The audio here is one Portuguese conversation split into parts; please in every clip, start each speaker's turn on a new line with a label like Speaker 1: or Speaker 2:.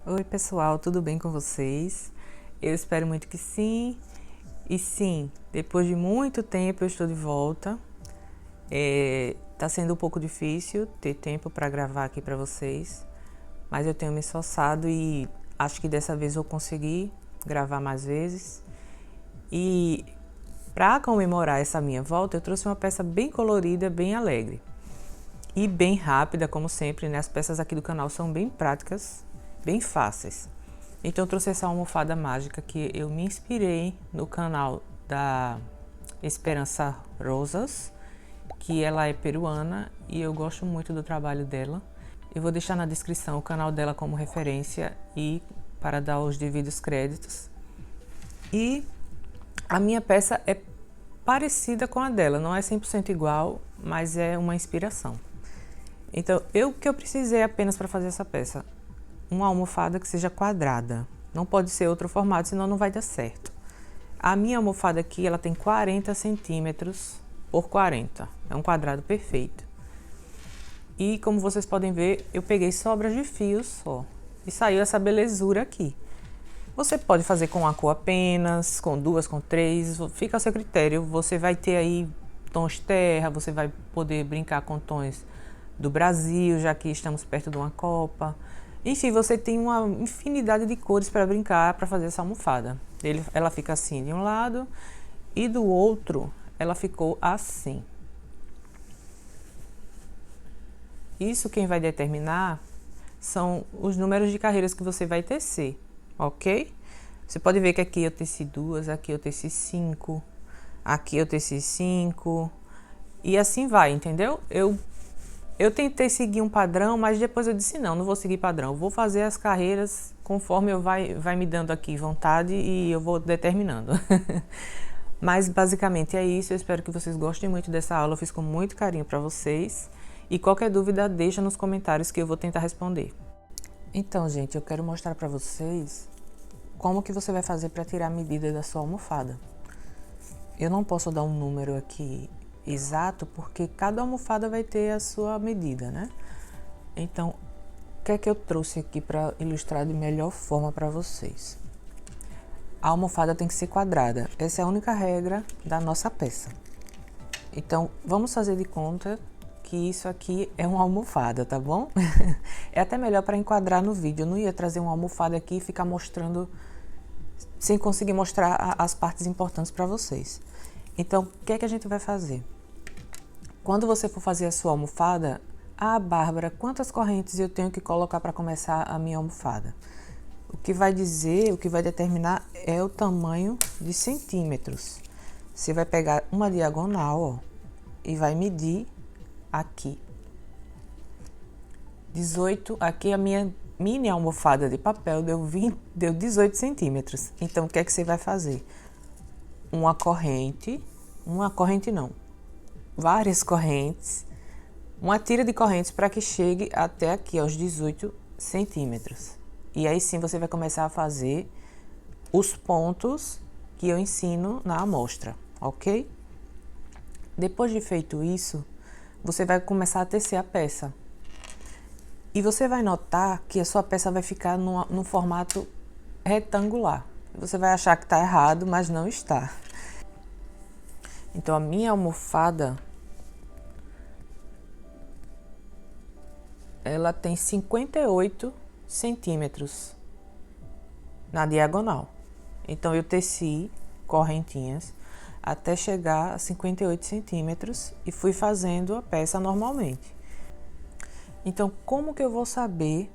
Speaker 1: Oi pessoal, tudo bem com vocês? Eu espero muito que sim. E sim, depois de muito tempo eu estou de volta. Tá sendo um pouco difícil ter tempo para gravar aqui para vocês, mas eu tenho me esforçado e acho que dessa vez eu consegui gravar mais vezes. E para comemorar essa minha volta, eu trouxe uma peça bem colorida, bem alegre e bem rápida, como sempre, né? As peças aqui do canal são bem práticas, bem fáceis. Então eu trouxe essa almofada mágica que eu me inspirei no canal da Esperança Rosas, que ela é peruana e eu gosto muito do trabalho dela. Eu vou deixar na descrição o canal dela como referência e para dar os devidos créditos. E a minha peça é parecida com a dela, não é 100% igual, mas é uma inspiração. Então, o que eu precisei apenas para fazer essa peça? Uma almofada que seja quadrada. Não pode ser outro formato, senão não vai dar certo. A minha almofada aqui, ela tem 40 centímetros por 40. É um quadrado perfeito. E como vocês podem ver, eu peguei sobras de fios só. E saiu essa belezura aqui. Você pode fazer com uma cor apenas, com duas, com três, fica a seu critério. Você vai ter aí tons terra, você vai poder brincar com tons do Brasil, já que estamos perto de uma Copa. Enfim, você tem uma infinidade de cores para brincar, para fazer essa almofada. Ela fica assim de um lado e do outro ela ficou assim. Isso quem vai determinar são os números de carreiras que você vai tecer, ok? Você pode ver que aqui eu teci duas, aqui eu teci cinco, aqui eu teci cinco e assim vai, entendeu? Eu tentei seguir um padrão, mas depois eu disse não vou seguir padrão. Eu vou fazer as carreiras conforme vai me dando aqui vontade e eu vou determinando. Mas basicamente é isso. Eu espero que vocês gostem muito dessa aula. Eu fiz com muito carinho para vocês. E qualquer dúvida deixa nos comentários que eu vou tentar responder. Então, gente, eu quero mostrar para vocês como que você vai fazer para tirar a medida da sua almofada. Eu não posso dar um número aqui exato, porque cada almofada vai ter a sua medida, né? Então, o que é que eu trouxe aqui para ilustrar de melhor forma para vocês? A almofada tem que ser quadrada. Essa é a única regra da nossa peça. Então, vamos fazer de conta que isso aqui é uma almofada, tá bom? É até melhor para enquadrar no vídeo. Eu não ia trazer uma almofada aqui e ficar mostrando sem conseguir mostrar as partes importantes para vocês. Então, o que é que a gente vai fazer? Quando você for fazer a sua almofada, Bárbara, quantas correntes eu tenho que colocar para começar a minha almofada? O que vai dizer, o que vai determinar é o tamanho de centímetros. Você vai pegar uma diagonal, ó, e vai medir aqui. 18, aqui a minha mini almofada de papel deu 18 centímetros. Então, o que é que você vai fazer? Uma corrente não, várias correntes, uma tira de correntes para que chegue até aqui, aos 18 centímetros. E aí sim você vai começar a fazer os pontos que eu ensino na amostra, ok? Depois de feito isso, você vai começar a tecer a peça. E você vai notar que a sua peça vai ficar num formato retangular. Você vai achar que está errado, mas não está. Então, a minha almofada, ela tem 58 centímetros na diagonal. Então, eu teci correntinhas até chegar a 58 centímetros e fui fazendo a peça normalmente. Então, como que eu vou saber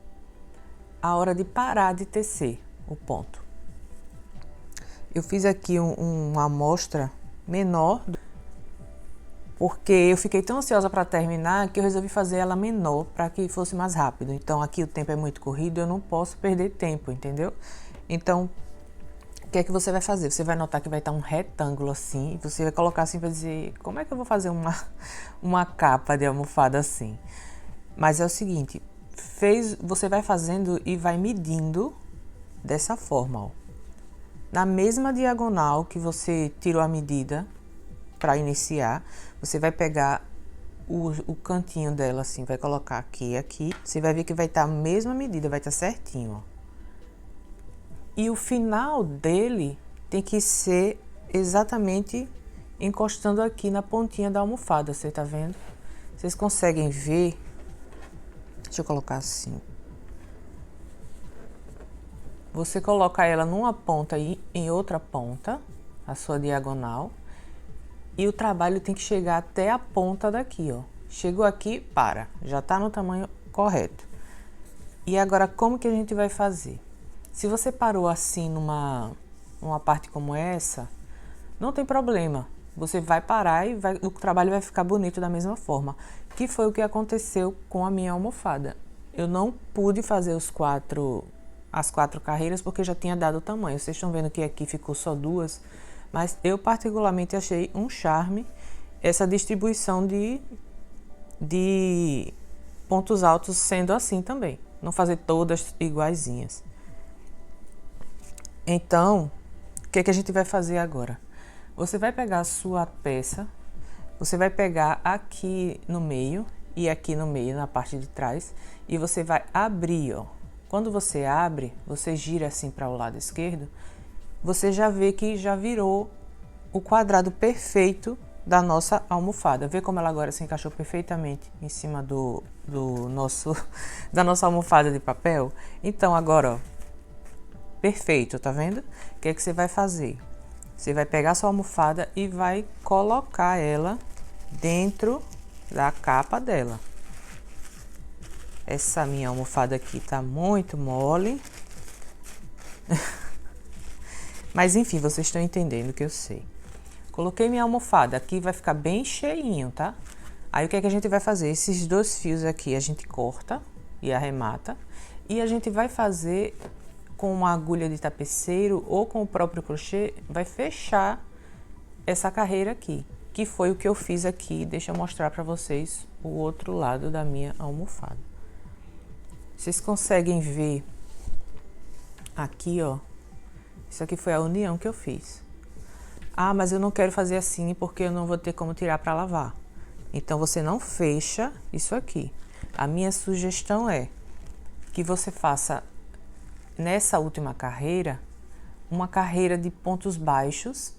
Speaker 1: a hora de parar de tecer o ponto? Eu fiz aqui uma amostra menor, porque eu fiquei tão ansiosa para terminar que eu resolvi fazer ela menor para que fosse mais rápido. Então aqui o tempo é muito corrido, eu não posso perder tempo, entendeu? Então, o que é que você vai fazer? Você vai notar que vai estar um retângulo assim, e você vai colocar assim para dizer, como é que eu vou fazer uma capa de almofada assim? Mas é o seguinte, você vai fazendo e vai medindo dessa forma, ó. Na mesma diagonal que você tirou a medida para iniciar, você vai pegar o cantinho dela assim, vai colocar aqui e aqui. Você vai ver que vai estar a mesma medida, vai estar certinho, ó. E o final dele tem que ser exatamente encostando aqui na pontinha da almofada, você tá vendo? Vocês conseguem ver? Deixa eu colocar assim. Você coloca ela numa ponta e em outra ponta, a sua diagonal. E o trabalho tem que chegar até a ponta daqui, ó. Chegou aqui, para. Já tá no tamanho correto. E agora, como que a gente vai fazer? Se você parou assim numa parte como essa, não tem problema. Você vai parar e o trabalho vai ficar bonito da mesma forma. Que foi o que aconteceu com a minha almofada. Eu não pude fazer as quatro carreiras porque já tinha dado o tamanho. Vocês estão vendo que aqui ficou só 2, mas eu particularmente achei um charme essa distribuição de pontos altos sendo assim também. Não fazer todas iguaizinhas. Então, o que é que a gente vai fazer agora? Você vai pegar a sua peça, você vai pegar aqui no meio e aqui no meio, na parte de trás, e você vai abrir, ó. Quando você abre, você gira assim para o lado esquerdo, você já vê que já virou o quadrado perfeito da nossa almofada. Vê como ela agora se encaixou perfeitamente em cima da nossa almofada de papel? Então agora, ó, perfeito, tá vendo? O que é que você vai fazer? Você vai pegar a sua almofada e vai colocar ela dentro da capa dela. Essa minha almofada aqui tá muito mole. Mas enfim, vocês estão entendendo o que eu sei. Coloquei minha almofada, aqui vai ficar bem cheinho, tá? Aí o que é que a gente vai fazer? Esses 2 fios aqui a gente corta e arremata. E a gente vai fazer com uma agulha de tapeceiro ou com o próprio crochê, vai fechar essa carreira aqui. Que foi o que eu fiz aqui. Deixa eu mostrar pra vocês o outro lado da minha almofada. Vocês conseguem ver aqui, ó. Isso aqui foi a união que eu fiz. Ah, mas eu não quero fazer assim porque eu não vou ter como tirar para lavar. Então, você não fecha isso aqui. A minha sugestão é que você faça, nessa última carreira, uma carreira de pontos baixos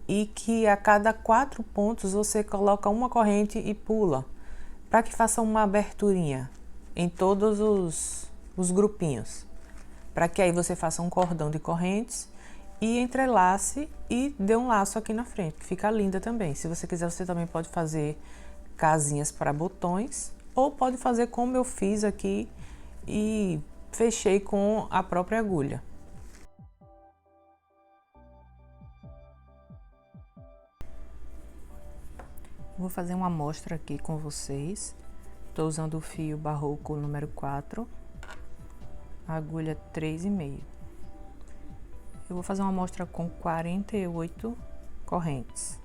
Speaker 1: e que a cada 4 pontos você coloca uma corrente e pula, para que faça uma aberturinha em todos os grupinhos, para que aí você faça um cordão de correntes e entrelace e dê um laço aqui na frente, que fica linda também. Se você quiser, você também pode fazer casinhas para botões, ou pode fazer como eu fiz aqui e fechei com a própria agulha. Vou fazer uma amostra aqui com vocês. Estou usando o fio barroco número 4, agulha 3,5. Eu vou fazer uma amostra com 48 correntes.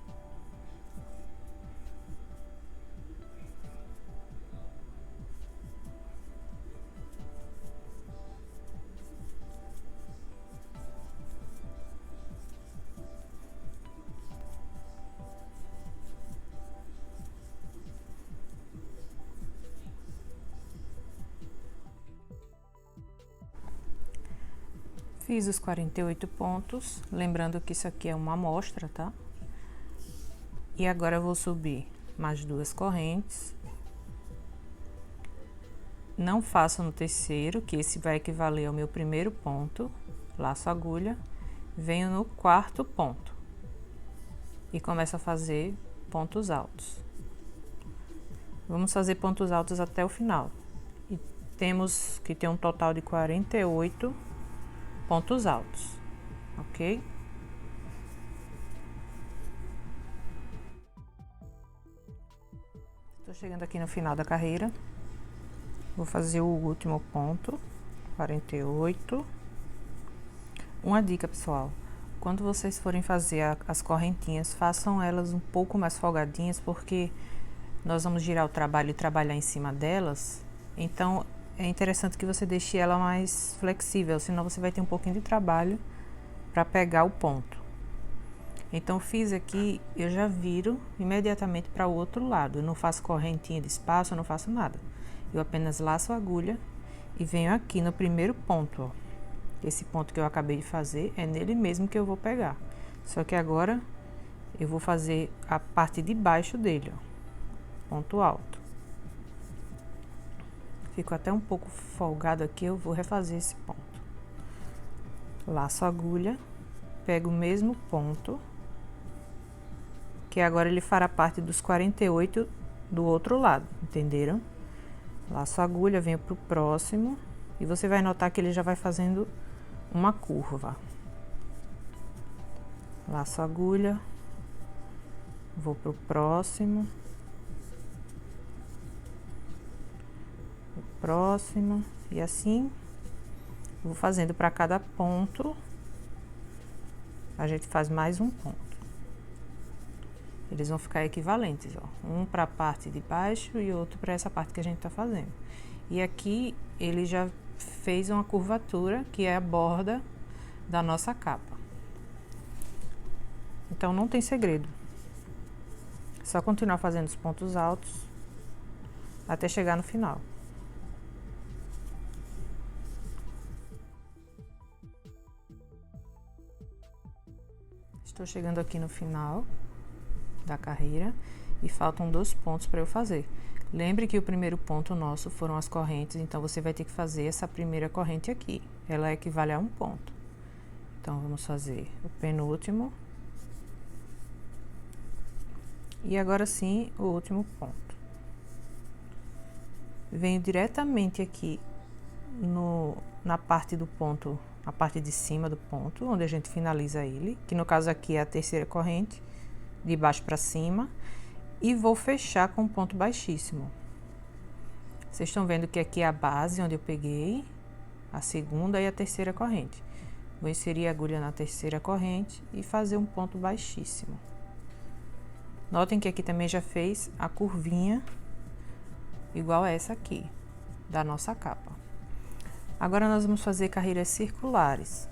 Speaker 1: Fiz os 48 pontos, lembrando que isso aqui é uma amostra, tá? E agora eu vou subir mais 2 correntes. Não faço no terceiro, que esse vai equivaler ao meu primeiro ponto. Laço a agulha, venho no 4º ponto e começo a fazer pontos altos. Vamos fazer pontos altos até o final. E temos que ter um total de 48 pontos altos, ok? Estou chegando aqui no final da carreira. Vou fazer o último ponto, 48. Uma dica, pessoal: quando vocês forem fazer as correntinhas, façam elas um pouco mais folgadinhas, porque nós vamos girar o trabalho e trabalhar em cima delas. Então, é interessante que você deixe ela mais flexível, senão você vai ter um pouquinho de trabalho para pegar o ponto. Então, fiz aqui, eu já viro imediatamente para o outro lado. Eu não faço correntinha de espaço, eu não faço nada. Eu apenas laço a agulha e venho aqui no primeiro ponto, ó. esse ponto que eu acabei de fazer, é nele mesmo que eu vou pegar. Só que agora eu vou fazer a parte de baixo dele, ó, ponto alto. Ficou até um pouco folgado aqui, eu vou refazer esse ponto. Laço a agulha, pego o mesmo ponto, que agora ele fará parte dos 48 do outro lado, entenderam? Laço a agulha, venho pro próximo, e você vai notar que ele já vai fazendo uma curva. Laço a agulha, vou pro próximo, e assim vou fazendo para cada ponto. A gente faz mais um ponto. Eles vão ficar equivalentes, ó, um para a parte de baixo e outro para essa parte que a gente tá fazendo. E aqui ele já fez uma curvatura, que é a borda da nossa capa. Então não tem segredo. Só continuar fazendo os pontos altos até chegar no final. Estou chegando aqui no final da carreira e faltam 2 pontos para eu fazer. Lembre que o primeiro ponto nosso foram as correntes, então você vai ter que fazer essa primeira corrente aqui. Ela equivale a 1 ponto. Então vamos fazer o penúltimo. E agora sim, o último ponto. Venho diretamente aqui na parte do ponto, a parte de cima do ponto, onde a gente finaliza ele, que no caso aqui é a terceira corrente, de baixo para cima, e vou fechar com um ponto baixíssimo. Vocês estão vendo que aqui é a base onde eu peguei a segunda e a terceira corrente. Vou inserir a agulha na terceira corrente e fazer um ponto baixíssimo. Notem que aqui também já fez a curvinha igual a essa aqui, da nossa capa. Agora nós vamos fazer carreiras circulares.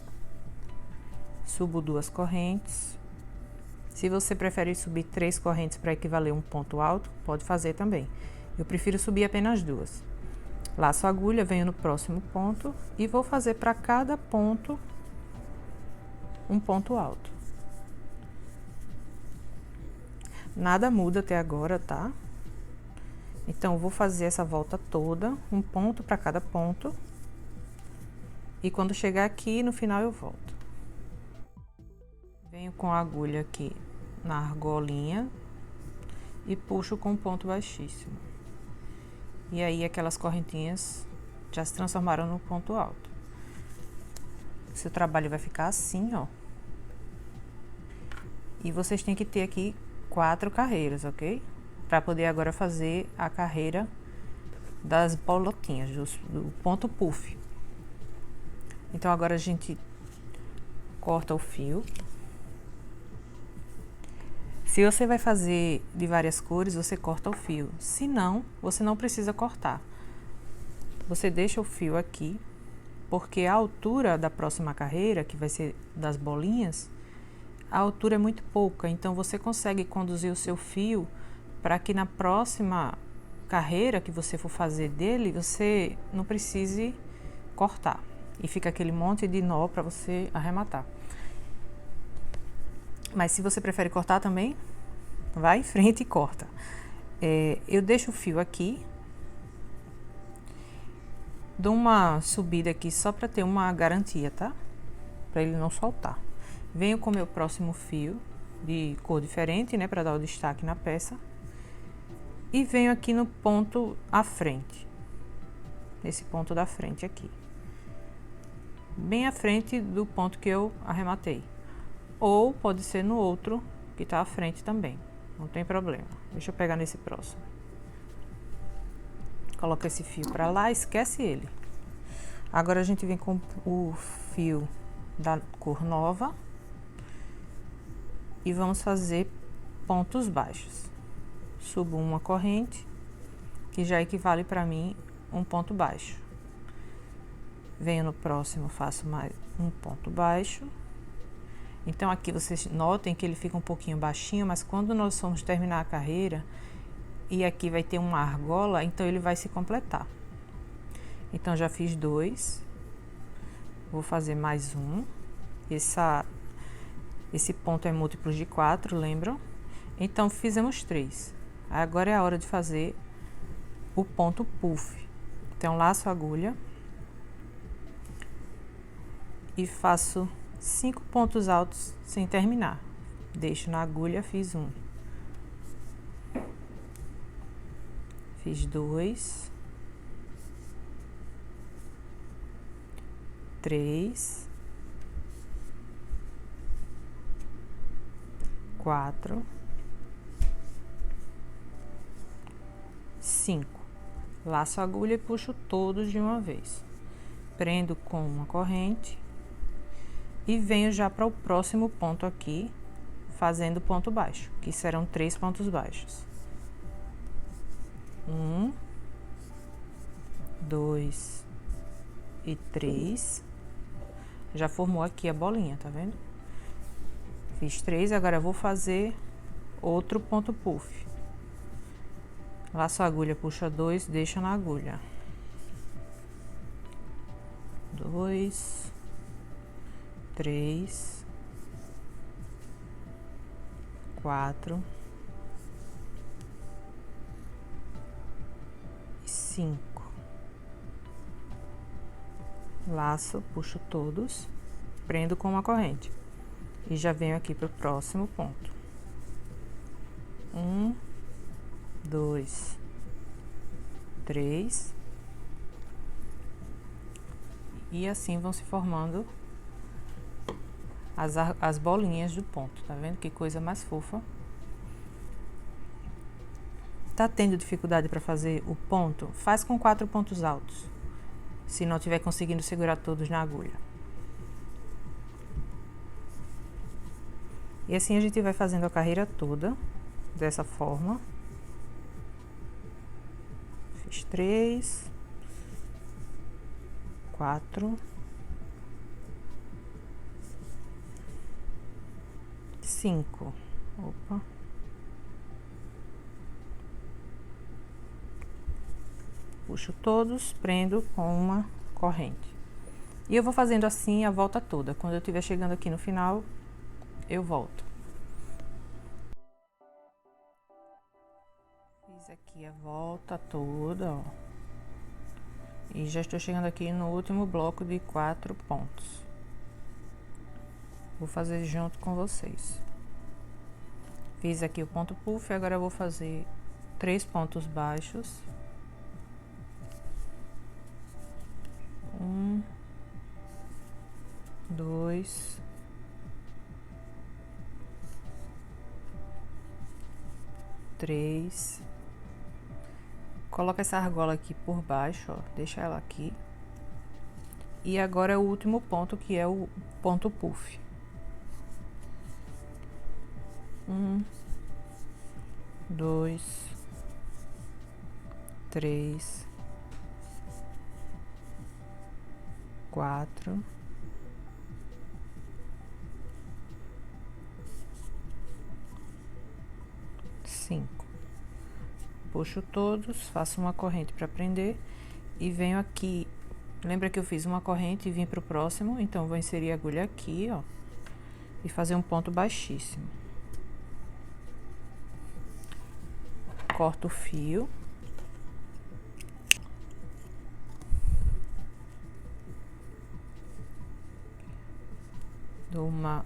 Speaker 1: Subo 2 correntes. Se você prefere subir 3 correntes para equivaler um ponto alto, pode fazer também. Eu prefiro subir apenas 2. Laço a agulha, venho no próximo ponto e vou fazer para cada ponto um ponto alto. Nada muda até agora, tá? Então, vou fazer essa volta toda, um ponto para cada ponto. E quando chegar aqui, no final eu volto. Venho com a agulha aqui na argolinha e puxo com um ponto baixíssimo. E aí, aquelas correntinhas já se transformaram no ponto alto. Seu trabalho vai ficar assim, ó. E vocês têm que ter aqui 4 carreiras, ok? Para poder agora fazer a carreira das bolotinhas, do ponto puff. Então, agora a gente corta o fio. Se você vai fazer de várias cores, você corta o fio. Se não, você não precisa cortar. Você deixa o fio aqui, porque a altura da próxima carreira, que vai ser das bolinhas, a altura é muito pouca, então você consegue conduzir o seu fio para que na próxima carreira que você for fazer dele, você não precise cortar. E fica aquele monte de nó para você arrematar. Mas se você prefere cortar também, vai em frente e corta. Eu deixo o fio aqui, dou uma subida aqui só para ter uma garantia, tá? Para ele não soltar. Venho com o meu próximo fio de cor diferente, né, para dar o destaque na peça. E venho aqui no ponto à frente. Nesse ponto da frente aqui. Bem à frente do ponto que eu arrematei. Ou pode ser no outro que tá à frente também. Não tem problema. Deixa eu pegar nesse próximo. Coloca esse fio para lá, esquece ele. Agora a gente vem com o fio da cor nova. E vamos fazer pontos baixos. Subo uma corrente, que já equivale para mim um ponto baixo. Venho no próximo, faço mais um ponto baixo. Então, aqui vocês notem que ele fica um pouquinho baixinho, mas quando nós formos terminar a carreira, e aqui vai ter uma argola, então ele vai se completar. Então, já fiz 2. Vou fazer mais um. Esse ponto é múltiplo de 4, lembram? Então, fizemos 3. Agora é a hora de fazer o ponto puff. Então, laço a agulha e faço 5 pontos altos sem terminar. Deixo na agulha, fiz um. Fiz 2. 3. 4. 5. Laço a agulha e puxo todos de uma vez. Prendo com uma corrente e venho já para o próximo ponto aqui, fazendo ponto baixo, que serão 3 pontos baixos. 1, 2 e 3. Já formou aqui a bolinha, tá vendo? Fiz 3, agora eu vou fazer outro ponto puff. Laço a agulha, puxa 2, deixa na agulha. 2, 3, 4 e 5. Laço, puxo todos, prendo com uma corrente e já venho aqui para o próximo ponto. 1, 2, 3 e assim vão se formando as bolinhas do ponto, tá vendo? Que coisa mais fofa. Tá tendo dificuldade para fazer o ponto? Faz com 4 pontos altos, se não estiver conseguindo segurar todos na agulha. E assim a gente vai fazendo a carreira toda, dessa forma. Fiz 3, 4, 5. Opa. Puxo todos, prendo com uma corrente. E eu vou fazendo assim a volta toda. Quando eu estiver chegando aqui no final, eu volto. Fiz aqui a volta toda, ó. E já estou chegando aqui no último bloco de 4 pontos. Vou fazer junto com vocês. Fiz aqui o ponto puff, agora eu vou fazer 3 pontos baixos. 1, 2, 3. Coloca essa argola aqui por baixo, ó, deixa ela aqui. E agora é o último ponto, que é o ponto puff. 1, 2, 3, 4, 5. Puxo todos, faço uma corrente para prender e venho aqui. Lembra que eu fiz uma corrente e vim para o próximo? Então, vou inserir a agulha aqui, ó, e fazer um ponto baixíssimo. Corto o fio. Dou uma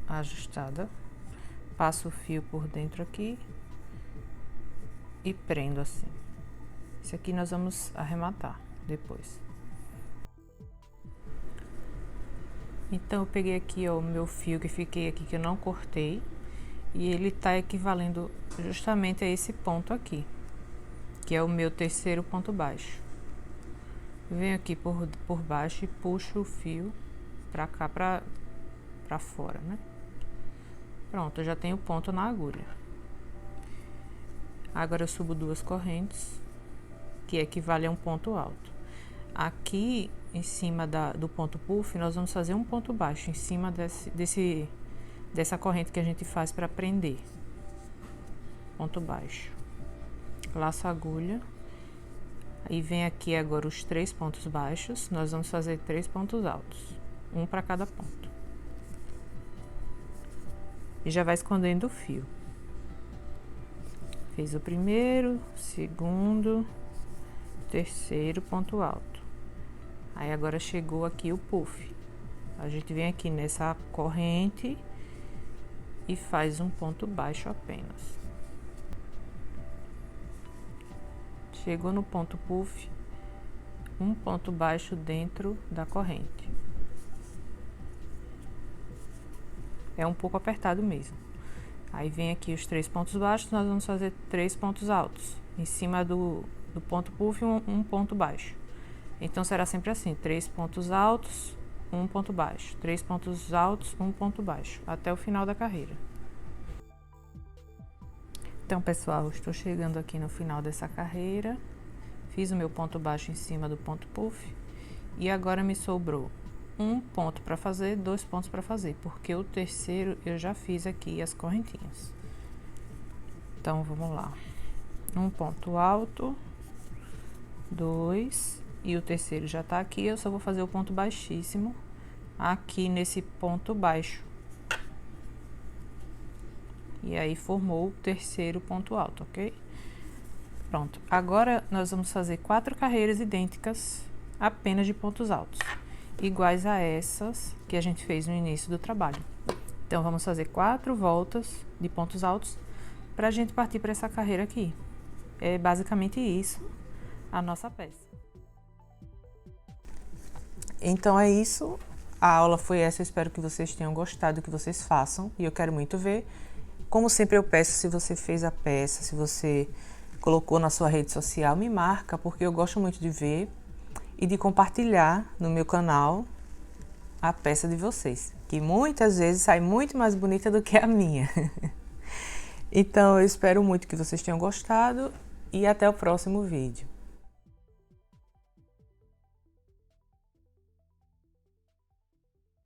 Speaker 1: ajustada. Passo o fio por dentro aqui. E prendo assim. Esse aqui nós vamos arrematar depois. Então, eu peguei aqui, ó, o meu fio que fiquei aqui, que eu não cortei. E ele tá equivalendo justamente a esse ponto aqui, que é o meu terceiro ponto baixo. Venho aqui por baixo e puxo o fio pra cá, pra fora, né? Pronto, eu já tenho ponto na agulha. Agora eu subo 2 correntes, que equivale a um ponto alto. Aqui, em cima do ponto puff, nós vamos fazer um ponto baixo, em cima dessa corrente que a gente faz para prender. Ponto baixo. Laço a agulha. Aí vem aqui agora os 3 pontos baixos, nós vamos fazer 3 pontos altos. um para cada ponto. E já vai escondendo o fio. Fiz o primeiro, segundo, terceiro ponto alto. Aí agora chegou aqui o puff. A gente vem aqui nessa corrente e faz um ponto baixo apenas. Chegou no ponto puff, um ponto baixo dentro da corrente. É um pouco apertado mesmo. Aí vem aqui os 3 pontos baixos, nós vamos fazer 3 pontos altos. Em cima do ponto puff, um ponto baixo. Então, será sempre assim, 3 pontos altos, um ponto baixo. 3 pontos altos, um ponto baixo, até o final da carreira. Então, pessoal, estou chegando aqui no final dessa carreira. Fiz o meu ponto baixo em cima do ponto puff. E agora me sobrou um ponto para fazer, 2 pontos para fazer, porque o terceiro eu já fiz aqui as correntinhas. Então, vamos lá. Um ponto alto, 2, e o terceiro já tá aqui, eu só vou fazer o ponto baixíssimo aqui nesse ponto baixo. E aí, formou o terceiro ponto alto, ok? Pronto. Agora, nós vamos fazer 4 carreiras idênticas, apenas de pontos altos, iguais a essas que a gente fez no início do trabalho. Então, vamos fazer 4 voltas de pontos altos para a gente partir para essa carreira aqui. É basicamente isso, a nossa peça. Então, é isso. A aula foi essa, eu espero que vocês tenham gostado, que vocês façam, e eu quero muito ver. Como sempre eu peço, se você fez a peça, se você colocou na sua rede social, me marca, porque eu gosto muito de ver e de compartilhar no meu canal a peça de vocês, que muitas vezes sai muito mais bonita do que a minha. Então, eu espero muito que vocês tenham gostado e até o próximo vídeo.